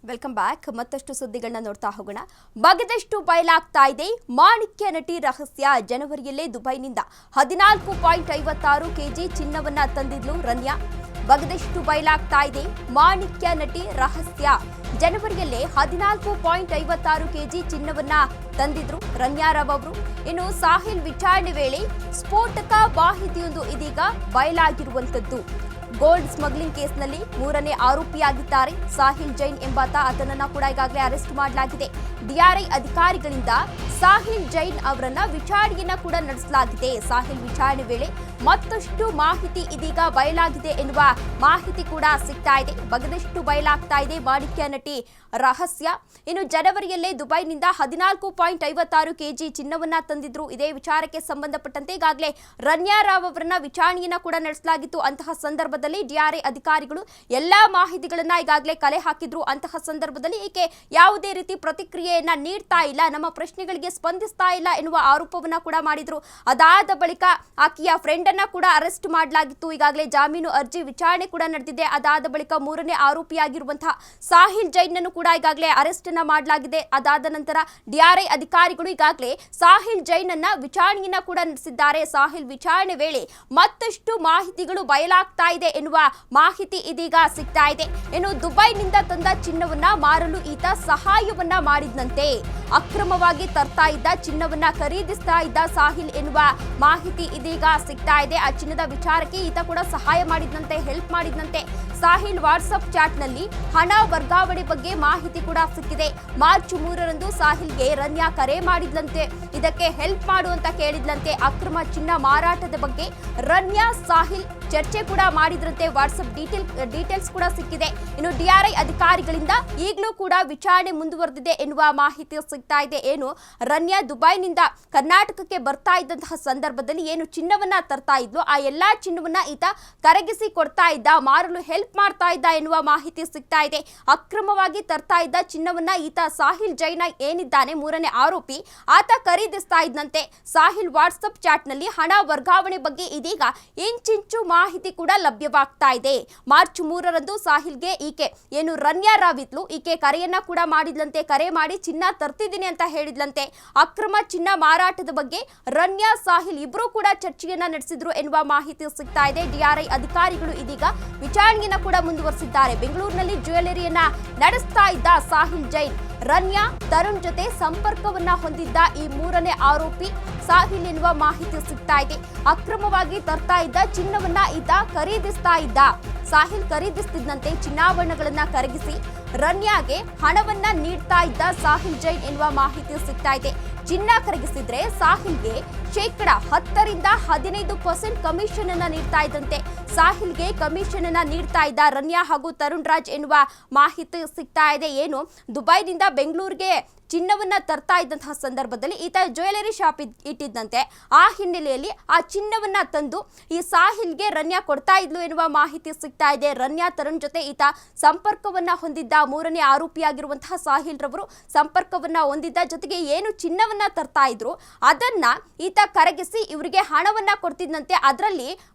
Welcome back. ಮತ್ತಷ್ಟು ಸುದ್ದಿಗಳನ್ನ ನೋಡ್ತಾ ಹೋಗೋಣ. ಬಗೆದಷ್ಟು ಬಯಲಾಗ್ತಾ ಇದೆ ಮಾಣಿಕ್ಯ ನಟಿ ರಹಸ್ಯ. ಜನವರಿಯಲ್ಲೇ ದುಬೈನಿಂದ 14.56 ಕೆಜಿ ಚಿನ್ನವನ್ನ ತಂದಿದ್ಲು ರನ್ಯಾ. ಬಗೆದಷ್ಟು ಬಯಲಾಗ್ತಾ ಇದೆ ಮಾಣಿಕ್ಯ ನಟಿ ರಹಸ್ಯ. ಜನವರಿಯಲ್ಲೇ 14.56 ಕೆಜಿ ಚಿನ್ನವನ್ನ ತಂದಿದ್ರು ರನ್ಯಾ ರಾವ್ ಅವರು. ಇನ್ನು ಸಾಹಿಲ್ ವಿಚಾರಣೆ ವೇಳೆ ಸ್ಫೋಟಕ ಮಾಹಿತಿಯೊಂದು ಇದೀಗ ಬಯಲಾಗಿರುವಂತದ್ದು. ಗೋಲ್ಡ್ ಸ್ಮಗ್ಲಿಂಗ್ ಕೇಸ್ನಲ್ಲಿ 3ನೇ ಆರೋಪಿಯಾಗಿದ್ದಾರೆ ಸಾಹಿಲ್ ಜೈನ್ ಎಂಬಾತ. ಆತನನ್ನ ಕೂಡ ಈಗಾಗಲೇ ಅರೆಸ್ಟ್ ಮಾಡಲಾಗಿದೆ. ಡಿಆರ್ಐ ಅಧಿಕಾರಿಗಳಿಂದ ಸಾಹಿಲ್ ಜೈನ್ ಅವರನ್ನ ವಿಚಾರಣೆಯನ್ನ ಕೂಡ ನಡೆಸಲಾಗಿದೆ. ಸಾಹಿಲ್ ವಿಚಾರಣೆ ವೇಳೆ ಮತ್ತಷ್ಟು ಮಾಹಿತಿ ಇದೀಗ ಬಯಲಾಗಿದೆ ಎನ್ನುವ ಮಾಹಿತಿ ಕೂಡ ಸಿಗ್ತಾ ಇದೆ. ಬಗೆದಷ್ಟು ಬಯಲಾಗ್ತಾ ಇದೆ ಮಾಣಿಕ್ಯ ನಟಿ ರಹಸ್ಯ. ಇನ್ನು ಜನವರಿಯಲ್ಲೇ ದುಬೈನಿಂದ 14.56 ಕೆಜಿ ಚಿನ್ನವನ್ನ ತಂದಿದ್ರು. ಇದೇ ವಿಚಾರಕ್ಕೆ ಸಂಬಂಧಪಟ್ಟಂತೆ ಈಗಾಗಲೇ ರನ್ಯಾ ರಾವ್ ಅವರನ್ನ ವಿಚಾರಣೆಯನ್ನ ಕೂಡ ನಡೆಸಲಾಗಿತ್ತು. ಅಂತಹ ಸಂದರ್ಭದಲ್ಲಿ ಡಿಆರ್ಐ ಅಧಿಕಾರಿಗಳು ಎಲ್ಲಾ ಮಾಹಿತಿಗಳನ್ನ ಈಗಾಗಲೇ ಕಲೆ ಹಾಕಿದ್ರು. ಅಂತಹ ಸಂದರ್ಭದಲ್ಲಿ ಈಕೆ ಯಾವುದೇ ರೀತಿ ಪ್ರತಿಕ್ರಿಯೆಯನ್ನ ನೀಡ್ತಾ ಇಲ್ಲ, ನಮ್ಮ ಪ್ರಶ್ನೆಗಳಿಗೆ ಸ್ಪಂದಿಸ್ತಾ ಇಲ್ಲ ಎನ್ನುವ ಆರೋಪವನ್ನ ಕೂಡ ಮಾಡಿದ್ರು. ಅದಾದ ಬಳಿಕ ಆಕೆಯ ಫ್ರೆಂಡ್ ಅನ್ನ ಕೂಡ ಅರೆಸ್ಟ್ ಮಾಡಲಾಗಿತ್ತು. ಈಗಾಗಲೇ ಜಾಮೀನು ಅರ್ಜಿ ವಿಚಾರಣೆ ಕೂಡ ನಡೆದಿದೆ. ಅದಾದ ಬಳಿಕ 3ನೇ ಆರೋಪಿಯಾಗಿರುವಂತಹ ಸಾಹಿಲ್ ಜೈನ್ ಅನ್ನು ಕೂಡ ಈಗಾಗಲೇ ಅರೆಸ್ಟ್ ಅನ್ನ ಮಾಡಲಾಗಿದೆ. ಅದಾದ ನಂತರ ಡಿಆರ್ಐ ಅಧಿಕಾರಿಗಳು ಈಗಾಗಲೇ ಸಾಹಿಲ್ ಜೈನ್ ಅನ್ನ ವಿಚಾರಣೆಯನ್ನ ಕೂಡ ನಡೆಸಿದ್ದಾರೆ. ಸಾಹಿಲ್ ವಿಚಾರಣೆ ವೇಳೆ ಮತ್ತಷ್ಟು ಮಾಹಿತಿಗಳು ಬಯಲಾಗ್ತಾ ಇದೆ ಎನ್ನುವ ಮಾಹಿತಿ ಇದೀಗ ಸಿಗ್ತಾ ಇದೆ. ಇನ್ನು ದುಬೈನಿಂದ ತಂದ ಚಿನ್ನವನ್ನ ಮಾರಲು ಈತ ಸಹಾಯವನ್ನ ಮಾಡಿದಂತೆ, ಅಕ್ರಮವಾಗಿ ತರ್ತಾ ಇದ್ದ ಚಿನ್ನವನ್ನ ಖರೀದಿಸ್ತಾ ಇದ್ದ ಸಾಹಿಲ್ ಎನ್ನುವ ಮಾಹಿತಿ ಇದೀಗ ಸಿಗ್ತಾ ಇದೆ. ಆ ಚಿನ್ನದ ವಿಚಾರಕ್ಕೆ ಈತ ಕೂಡ ಸಹಾಯ ಮಾಡಿದಂತೆ, ಹೆಲ್ಪ್ ಮಾಡಿದಂತೆ. ಸಾಹಿಲ್ ವಾಟ್ಸ್ಆಪ್ ಚಾಟ್ ನಲ್ಲಿ ಹಣ ವರ್ಗಾವಣೆ ಬಗ್ಗೆ ಮಾಹಿತಿ ಕೂಡ ಸಿಕ್ಕಿದೆ. ಮಾರ್ಚ್ 3ರಂದು ಸಾಹಿಲ್ಗೆ ರನ್ಯಾ ಕರೆ ಮಾಡಿದ್ಲಂತೆ, ಇದಕ್ಕೆ ಹೆಲ್ಪ್ ಮಾಡುವಂತ ಕೇಳಿದ್ಲಂತೆ. ಅಕ್ರಮ ಚಿನ್ನ ಮಾರಾಟದ ಬಗ್ಗೆ ರನ್ಯಾ ಸಾಹಿಲ್ ಚರ್ಚೆ ಕೂಡ ಮಾಡಿದ್ರಂತೆ. ವಾಟ್ಸ್ಆಪ್ ಡೀಟೇಲ್ಸ್ ಕೂಡ ಸಿಕ್ಕಿದೆ. ಇನ್ನು ಡಿಆರ್ಐ ಅಧಿಕಾರಿಗಳಿಂದ ಈಗಲೂ ಕೂಡ ವಿಚಾರಣೆ ಮುಂದುವರೆದಿದೆ ಎನ್ನುವ ಮಾಹಿತಿ ಸಿಗ್ತಾ ಇದೆ. ಏನು ರನ್ಯಾ ದುಬೈನಿಂದ ಕರ್ನಾಟಕಕ್ಕೆ ಬರ್ತಾ ಇದ್ದಂತಹ ಸಂದರ್ಭದಲ್ಲಿ ಏನು ಚಿನ್ನವನ್ನ ತರ್ತಾ ಇದ್ಲು, ಆ ಎಲ್ಲಾ ಚಿನ್ನವನ್ನ ಈತ ಕರಗಿಸಿ ಕೊಡ್ತಾ ಇದ್ದ, ಮಾರಲು ಹೆಲ್ಪ್ ಮಾಡ್ತಾ ಇದ್ದ ಎನ್ನುವ ಮಾಹಿತಿ ಸಿಗ್ತಾ ಇದೆ. ಅಕ್ರಮವಾಗಿ ತರ್ತಾ ಇದ್ದ ಚಿನ್ನವನ್ನ ಈತ ಸಾಹಿಲ್ ಜೈನ್ ಏನಿದ್ದಾನೆ 3ನೇ ಆರೋಪಿ, ಆತ ಖರೀದಿಸ್ತಾ ಇದ್ದಂತೆ. ಸಾಹಿಲ್ ವಾಟ್ಸ್ಆಪ್ ಚಾಟ್ ನಲ್ಲಿ ಹಣ ವರ್ಗಾವಣೆ ಬಗ್ಗೆ ಇದೀಗ ಇಂಚಿಂಚು ಮಾಹಿತಿ ಕೂಡ ಲಭ್ಯವಾಗ್ತಾ ಇದೆ. ಮಾರ್ಚ್ 3ರಂದು ಸಾಹಿಲ್ಗೆ ಈಕೆ ಏನು ರನ್ಯಾ ರಾವ್ ಇದ್ಲು, ಈಕೆ ಕರೆಯನ್ನ ಕೂಡ ಮಾಡಿದ್ಲಂತೆ. ಕರೆ ಮಾಡಿ ಚಿನ್ನ ತರ್ತಿದ್ದೀನಿ ಅಂತ ಹೇಳಿದ್ಲಂತೆ. ಅಕ್ರಮ ಚಿನ್ನ ಮಾರಾಟದ ಬಗ್ಗೆ ರನ್ಯಾ ಸಾಹಿಲ್ ಇಬ್ರು ಕೂಡ ಚರ್ಚೆಯನ್ನ ನಡೆಸಿದ್ರು ಎನ್ನುವ ಮಾಹಿತಿ ಸಿಗ್ತಾ ಇದೆ. ಡಿಆರ್ಐ ಅಧಿಕಾರಿಗಳು ಇದೀಗ ವಿಚಾರಣೆಯನ್ನ ಕೂಡ ಮುಂದುವರೆಸಿದ್ದಾರೆ. ಬೆಂಗಳೂರಿನಲ್ಲಿ ಜ್ಯುವೆಲರಿಯನ್ನ ನಡೆಸ್ತಾ ಇದ್ದ ಸಾಹಿಲ್ ಜೈನ್ ರನ್ಯಾ ತರುಣ್ ಜೊತೆ ಸಂಪರ್ಕವನ್ನ ಹೊಂದಿದ್ದ ಈ 3ನೇ ಆರೋಪಿ ಸಾಹಿಲ್ ಎನ್ನುವ ಮಾಹಿತಿ ಸಿಗ್ತಾ ಇದೆ. ಅಕ್ರಮವಾಗಿ ತರ್ತಾ ಇದ್ದ ಚಿನ್ನವನ್ನ ಈತ ಖರೀದಿಸ್ತಾ ಇದ್ದ. ಸಾಹಿಲ್ ಖರೀದಿಸ್ತಿದ್ದಂತೆ ಚಿನ್ನಾಭರಣಗಳನ್ನ ಕರಗಿಸಿ ರನ್ಯಾಗೆ ಹಣವನ್ನ ನೀಡ್ತಾ ಇದ್ದ ಸಾಹಿಲ್ ಜೈನ್ ಎನ್ನುವ ಮಾಹಿತಿ ಸಿಗ್ತಾ ಇದೆ. ಚಿನ್ನ ಕರಗಿಸಿದ್ರೆ ಸಾಹಿಲ್ಗೆ ಶೇಕಡ 10% ಕಮಿಷನ್ ಅನ್ನ ನೀಡ್ತಾ ಇದ್ದಂತೆ. ಸಾಹಿಲ್ಗೆ ಕಮಿಷನ್ ಅನ್ನ ನೀಡ್ತಾ ಇದ್ದ ರನ್ಯಾ ಹಾಗೂ ತರುಣ್ ರಾಜ್ ಎನ್ನುವ ಮಾಹಿತಿ ಸಿಗ್ತಾ ಇದೆ. ಏನು ದುಬೈನಿಂದ ಬೆಂಗಳೂರಿಗೆ ಚಿನ್ನವನ್ನ ತರ್ತಾ ಇದ್ದಂತಹ ಸಂದರ್ಭದಲ್ಲಿ ಈತ ಜ್ಯುವೆಲರಿ ಶಾಪ್ ಇಟ್ಟಿದ್ದಂತೆ. ಆ ಹಿನ್ನೆಲೆಯಲ್ಲಿ ಆ ಚಿನ್ನವನ್ನ ತಂದು ಈ ಸಾಹಿಲ್ಗೆ ರನ್ಯಾ ಕೊಡ್ತಾ ಇದ್ಲು ಎನ್ನುವ ಮಾಹಿತಿ ಸಿಗ್ತಾ ಇದೆ. ರನ್ಯಾ ತರುಣ್ ಜೊತೆ ಈತ ಸಂಪರ್ಕವನ್ನ ಹೊಂದಿದ್ದ. 3ನೇ ಆರೋಪಿಯಾಗಿರುವಂತಹ ಸಾಹಿಲ್ ರವರು ಸಂಪರ್ಕವನ್ನ ಹೊಂದಿದ್ದ. ಜೊತೆಗೆ ಏನು ಚಿನ್ನವನ್ನ ತರ್ತಾ ಇದ್ರು ಅದನ್ನ ಈತ ಕರಗಿಸಿ ಇವರಿಗೆ ಹಣವನ್ನ ಕೊಡ್ತಿದ್ದಂತೆ. ಅದರಲ್ಲಿ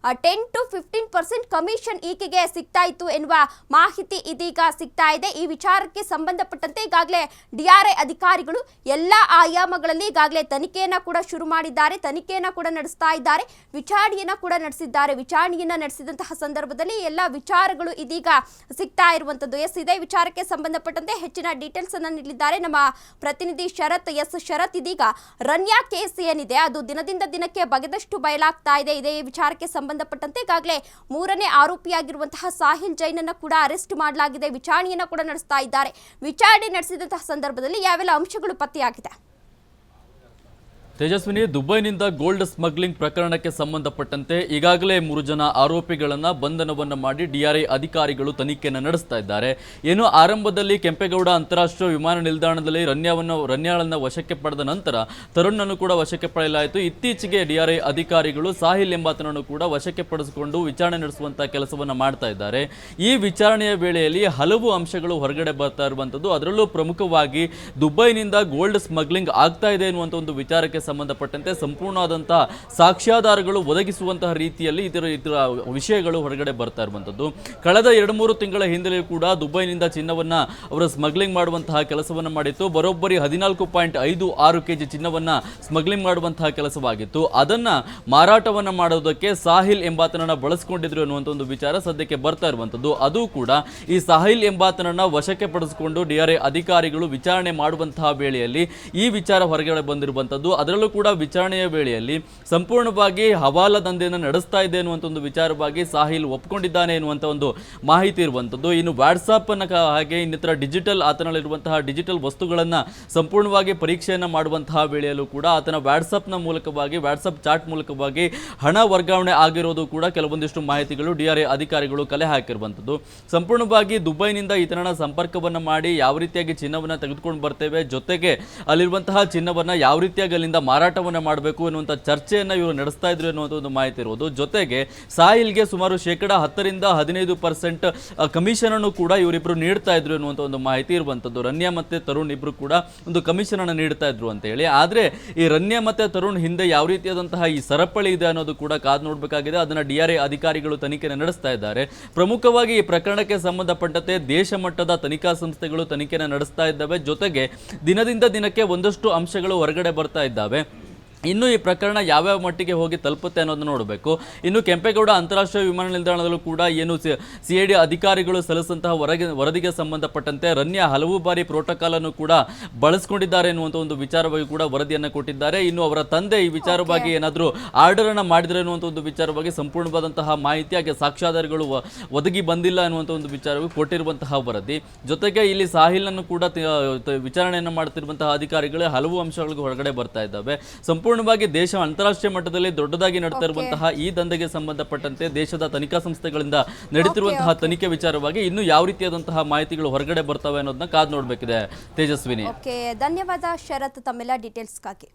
10 to 15% ಕಮಿಷನ್ ಈಕೆಗೆ ಸಿಗ್ತಾ ಇತ್ತು ಎನ್ನುವ ಮಾಹಿತಿ ಇದೀಗ ಸಿಗ್ತಾ ಇದೆ. ಈ ವಿಚಾರಕ್ಕೆ ಸಂಬಂಧಪಟ್ಟಂತೆ ಈಗಾಗಲೇ ಡಿಆರ್ಐ ಅಧಿಕಾರಿಗಳು ಎಲ್ಲಾ ಆಯಾಮಗಳಲ್ಲಿ ಈಗಾಗಲೇ ತನಿಖೆಯನ್ನ ಕೂಡ ಶುರು ಮಾಡಿದ್ದಾರೆ. ತನಿಖೆಯನ್ನ ಕೂಡ ನಡೆಸ್ತಾ ಇದ್ದಾರೆ. ವಿಚಾರಣೆಯನ್ನ ಕೂಡ ನಡೆಸಿದ್ದಾರೆ. ವಿಚಾರಣೆಯನ್ನ ನಡೆಸಿದಂತಹ ಸಂದರ್ಭದಲ್ಲಿ ಎಲ್ಲ ವಿಚಾರಗಳು ಇದೀಗ ಸಿಗ್ತಾ ಇರುವಂತದ್ದು. ಇದೇ ವಿಚಾರಕ್ಕೆ ಸಂಬಂಧಪಟ್ಟಂತೆ ಹೆಚ್ಚಿನ ಡೀಟೇಲ್ಸ್ ಅನ್ನ ನೀಡಿದ್ದಾರೆ ನಮ್ಮ ಪ್ರತಿನಿಧಿ ಶರತ್. ಶರತ್, ಇದೀಗ ರನ್ಯಾ ಕೇಸ್ ಏನಿದೆ ಅದು ದಿನದಿಂದ ದಿನಕ್ಕೆ ಬಗೆದಷ್ಟು ಬಯಲಾಗ್ತಾ ಇದೆ. ಇದೇ ವಿಚಾರಕ್ಕೆ ಸಂಬಂಧಪಟ್ಟಂತೆ ಈಗಾಗಲೇ 3ನೇ ಆರೋಪಿಯಾಗಿರುವಂತಹ ಸಾಹಿಲ್ ಜೈನ್ ಅನ್ನ ಕೂಡ ಅರೆಸ್ಟ್ ಮಾಡಲಾಗಿದೆ. ವಿಚಾರಣೆಯನ್ನ ಕೂಡ ನಡೆಸ್ತಾ ಇದ್ದಾರೆ. ವಿಚಾರಣೆ ನಡೆಸಿದಂತಹ ಸಂದರ್ಭದಲ್ಲಿ ಯಾವೆಲ್ಲ ಅಂಶಗಳು ಪತ್ತೆಯಾಗಿದೆ? ತೇಜಸ್ವಿನಿ, ದುಬೈನಿಂದ ಗೋಲ್ಡ್ ಸ್ಮಗ್ಲಿಂಗ್ ಪ್ರಕರಣಕ್ಕೆ ಸಂಬಂಧಪಟ್ಟಂತೆ ಈಗಾಗಲೇ 3 ಜನ ಆರೋಪಿಗಳನ್ನ ಬಂಧನವನ್ನ ಮಾಡಿ ಡಿಆರ್ಐ ಅಧಿಕಾರಿಗಳು ತನಿಖೆಯನ್ನು ನಡೆಸ್ತಾ ಇದ್ದಾರೆ. ಏನು ಆರಂಭದಲ್ಲಿ ಕೆಂಪೇಗೌಡ ಅಂತಾರಾಷ್ಟ್ರೀಯ ವಿಮಾನ ನಿಲ್ದಾಣದಲ್ಲಿ ರನ್ಯಾಳನ್ನ ವಶಕ್ಕೆ ಪಡೆದ ನಂತರ ತರುಣ್ಣನ್ನು ಕೂಡ ವಶಕ್ಕೆ ಪಡೆಯಲಾಯಿತು. ಇತ್ತೀಚೆಗೆ ಡಿಆರ್ಐ ಅಧಿಕಾರಿಗಳು ಸಾಹಿಲ್ ಎಂಬಾತನನ್ನು ಕೂಡ ವಶಕ್ಕೆ ಪಡಿಸಿಕೊಂಡು ವಿಚಾರಣೆ ನಡೆಸುವಂತಹ ಕೆಲಸವನ್ನ ಮಾಡ್ತಾ ಇದ್ದಾರೆ. ಈ ವಿಚಾರಣೆಯ ವೇಳೆಯಲ್ಲಿ ಹಲವು ಅಂಶಗಳು ಹೊರಗಡೆ ಬರ್ತಾ ಇರುವಂತದ್ದು. ಅದರಲ್ಲೂ ಪ್ರಮುಖವಾಗಿ ದುಬೈನಿಂದ ಗೋಲ್ಡ್ ಸ್ಮಗ್ಲಿಂಗ್ ಆಗ್ತಾ ಇದೆ ಎನ್ನುವಂತ ಒಂದು ವಿಚಾರಕ್ಕೆ ಸಂಬಂಧಪಟ್ಟಂತೆ ಸಂಪೂರ್ಣವಾದಂತಹ ಸಾಕ್ಷ್ಯಾಧಾರಗಳು ಒದಗಿಸುವಂತಹ ರೀತಿಯಲ್ಲಿ ಇದರ ವಿಷಯಗಳು ಹೊರಗಡೆ ಬರ್ತಾ ಇರುವಂಥದ್ದು. ಕಳೆದ 2-3 ತಿಂಗಳ ಹಿಂದೆ ಕೂಡ ದುಬೈನಿಂದ ಚಿನ್ನವನ್ನ ಅವರು ಸ್ಮಗ್ಲಿಂಗ್ ಮಾಡುವಂತಹ ಕೆಲಸವನ್ನ ಮಾಡಿತ್ತು. ಬರೋಬ್ಬರಿ 14.56 ಕೆಜಿ ಚಿನ್ನವನ್ನ ಸ್ಮಗ್ಲಿಂಗ್ ಮಾಡುವಂತಹ ಕೆಲಸವಾಗಿತ್ತು. ಅದನ್ನ ಮಾರಾಟವನ್ನ ಮಾಡೋದಕ್ಕೆ ಸಾಹಿಲ್ ಎಂಬಾತನನ್ನ ಬಳಸಿಕೊಂಡಿದ್ರು ಅನ್ನುವಂಥ ಒಂದು ವಿಚಾರ ಸದ್ಯಕ್ಕೆ ಬರ್ತಾ ಇರುವಂಥದ್ದು. ಅದು ಕೂಡ ಈ ಸಾಹಿಲ್ ಎಂಬಾತನನ್ನ ವಶಕ್ಕೆ ಪಡಿಸಿಕೊಂಡು DRI ಅಧಿಕಾರಿಗಳು ವಿಚಾರಣೆ ಮಾಡುವಂತಹ ವೇಳೆಯಲ್ಲಿ ಈ ವಿಚಾರ ಹೊರಗಡೆ ಬಂದಿರುವಂಥದ್ದು. ಅದರಲ್ಲೂ ಕೂಡ ವಿಚಾರಣೆಯ ವೇಳೆಯಲ್ಲಿ ಸಂಪೂರ್ಣವಾಗಿ ಹವಾಲ ದಂಧೆಯನ್ನು ನಡೆಸ್ತಾ ಇದೆ ಅನ್ನುವಂಥ ಒಂದು ವಿಚಾರವಾಗಿ ಸಾಹಿಲ್ ಒಪ್ಕೊಂಡಿದ್ದಾನೆ ಎನ್ನುವಂಥ ಒಂದು ಮಾಹಿತಿ ಇರುವಂಥದ್ದು. ಇನ್ನು ವಾಟ್ಸಾಪ್ ಅನ್ನ ಹಾಗೆ ಇನ್ನಿತರ ಡಿಜಿಟಲ್ ಆತನಲ್ಲಿರುವಂತಹ ಡಿಜಿಟಲ್ ವಸ್ತುಗಳನ್ನ ಸಂಪೂರ್ಣವಾಗಿ ಪರೀಕ್ಷೆಯನ್ನ ಮಾಡುವಂತಹ ವೇಳೆಯಲ್ಲೂ ಕೂಡ ಆತನ ವಾಟ್ಸಪ್ ಚಾಟ್ ಮೂಲಕವಾಗಿ ಹಣ ವರ್ಗಾವಣೆ ಆಗಿರೋದು ಕೂಡ ಕೆಲವೊಂದಿಷ್ಟು ಮಾಹಿತಿಗಳು DRI ಅಧಿಕಾರಿಗಳು ಕಲೆ ಹಾಕಿರುವಂಥದ್ದು. ಸಂಪೂರ್ಣವಾಗಿ ದುಬೈನಿಂದ ಈತನ ಸಂಪರ್ಕವನ್ನ ಮಾಡಿ ಯಾವ ರೀತಿಯಾಗಿ ಚಿನ್ನವನ್ನ ತೆಗೆದುಕೊಂಡು ಬರ್ತೇವೆ, ಜೊತೆಗೆ ಅಲ್ಲಿರುವಂತಹ ಚಿನ್ನವನ್ನ ಯಾವ ರೀತಿಯಾಗಿ ಅಲ್ಲಿಂದ ಮಾರಾಟವನ್ನ ಮಾಡಬೇಕು ಎನ್ನುವಂಥ ಚರ್ಚೆಯನ್ನ ಇವರು ನಡೆಸ್ತಾ ಇದ್ರು ಎನ್ನುವಂಥ ಒಂದು ಮಾಹಿತಿ ಇರುವುದು. ಜೊತೆಗೆ ಸಾಹಿಲ್ಗೆ ಸುಮಾರು 10% 15% ಕಮಿಷನ್ ಅನ್ನು ಕೂಡ ಇವರಿಬ್ರು ನೀಡ್ತಾ ಇದ್ರು ಎನ್ನುವಂಥ ಒಂದು ಮಾಹಿತಿ ಇರುವಂಥದ್ದು. ರನ್ಯಾ ಮತ್ತೆ ತರುಣ್ ಇಬ್ರು ಕೂಡ ಒಂದು ಕಮಿಷನ್ ಅನ್ನು ನೀಡ್ತಾ ಇದ್ರು ಅಂತ ಹೇಳಿ. ಆದ್ರೆ ಈ ರನ್ಯಾ ಮತ್ತೆ ತರುಣ್ ಹಿಂದೆ ಯಾವ ರೀತಿಯಾದಂತಹ ಈ ಸರಪಳಿ ಇದೆ ಅನ್ನೋದು ಕೂಡ ಕಾದು ನೋಡಬೇಕಾಗಿದೆ. ಅದನ್ನ DRI ಅಧಿಕಾರಿಗಳು ತನಿಖೆ ನಡೆಸ್ತಾ ಇದ್ದಾರೆ. ಪ್ರಮುಖವಾಗಿ ಈ ಪ್ರಕರಣಕ್ಕೆ ಸಂಬಂಧಪಟ್ಟಂತೆ ದೇಶ ಮಟ್ಟದ ತನಿಖಾ ಸಂಸ್ಥೆಗಳು ತನಿಖೆಯನ್ನು ನಡೆಸ್ತಾ ಇದ್ದಾವೆ. ಜೊತೆಗೆ ದಿನದಿಂದ ದಿನಕ್ಕೆ ಒಂದಷ್ಟು ಅಂಶಗಳು ಹೊರಗಡೆ ಬರ್ತಾ ಇದ್ದಾವೆ. ಇನ್ನು ಈ ಪ್ರಕರಣ ಯಾವ್ಯಾವ ಮಟ್ಟಿಗೆ ಹೋಗಿ ತಲುಪುತ್ತೆ ಅನ್ನೋದನ್ನ ನೋಡಬೇಕು. ಇನ್ನು ಕೆಂಪೇಗೌಡ ಅಂತಾರಾಷ್ಟ್ರೀಯ ವಿಮಾನ ನಿಲ್ದಾಣದಲ್ಲೂ ಕೂಡ ಏನು CID ಅಧಿಕಾರಿಗಳು ಸಲ್ಲಿಸಿದಂತಹ ವರದಿಗೆ ಸಂಬಂಧಪಟ್ಟಂತೆ ರನ್ಯಾ ಹಲವು ಬಾರಿ ಪ್ರೋಟೋಕಾಲ್ ಅನ್ನು ಕೂಡ ಬಳಸಿಕೊಂಡಿದ್ದಾರೆ ಎನ್ನುವಂಥ ಒಂದು ವಿಚಾರವಾಗಿ ಕೂಡ ವರದಿಯನ್ನು ಕೊಟ್ಟಿದ್ದಾರೆ. ಇನ್ನು ಅವರ ತಂದೆ ಈ ವಿಚಾರವಾಗಿ ಏನಾದರೂ ಆರ್ಡರ್ ಅನ್ನ ಮಾಡಿದ್ರೆ ಅನ್ನುವಂಥ ಒಂದು ವಿಚಾರವಾಗಿ ಸಂಪೂರ್ಣವಾದಂತಹ ಮಾಹಿತಿ ಹಾಗೆ ಸಾಕ್ಷ್ಯಾಧಾರಗಳು ಒದಗಿ ಬಂದಿಲ್ಲ ಅನ್ನುವಂಥ ಒಂದು ವಿಚಾರವಾಗಿ ಕೊಟ್ಟಿರುವಂತಹ ವರದಿ. ಜೊತೆಗೆ ಇಲ್ಲಿ ಸಾಹಿಲ್ ಅನ್ನು ಕೂಡ ವಿಚಾರಣೆಯನ್ನು ಮಾಡ್ತಿರುವಂತಹ ಅಧಿಕಾರಿಗಳು ಹಲವು ಅಂಶಗಳಿಗೆ ಹೊರಗಡೆ ಬರ್ತಾ ಇದ್ದಾವೆ. ಸಂಪೂರ್ಣವಾಗಿ ದೇಶ ಅಂತಾರಾಷ್ಟ್ರೀಯ ಮಟ್ಟದಲ್ಲಿ ದೊಡ್ಡದಾಗಿ ನಡೀತಾ ಇರುವಂತಹ ಈ ದಂಧೆಗೆ ಸಂಬಂಧಪಟ್ಟಂತೆ ದೇಶದ ತನಿಖಾ ಸಂಸ್ಥೆಗಳಿಂದ ನಡೀತಿರುವಂತಹ ತನಿಖೆ ವಿಚಾರವಾಗಿ ಇನ್ನು ಯಾವ ರೀತಿಯಾದಂತಹ ಮಾಹಿತಿಗಳು ಹೊರಗಡೆ ಬರ್ತವೆ ಅನ್ನೋದನ್ನ ಕಾದು ನೋಡಬೇಕಿದೆ. ತೇಜಸ್ವಿನಿ. ಧನ್ಯವಾದ ಶರತ್ ತಮ್ಮೆಲ್ಲ ಡೀಟೇಲ್ಸ್ಗಾಗಿ.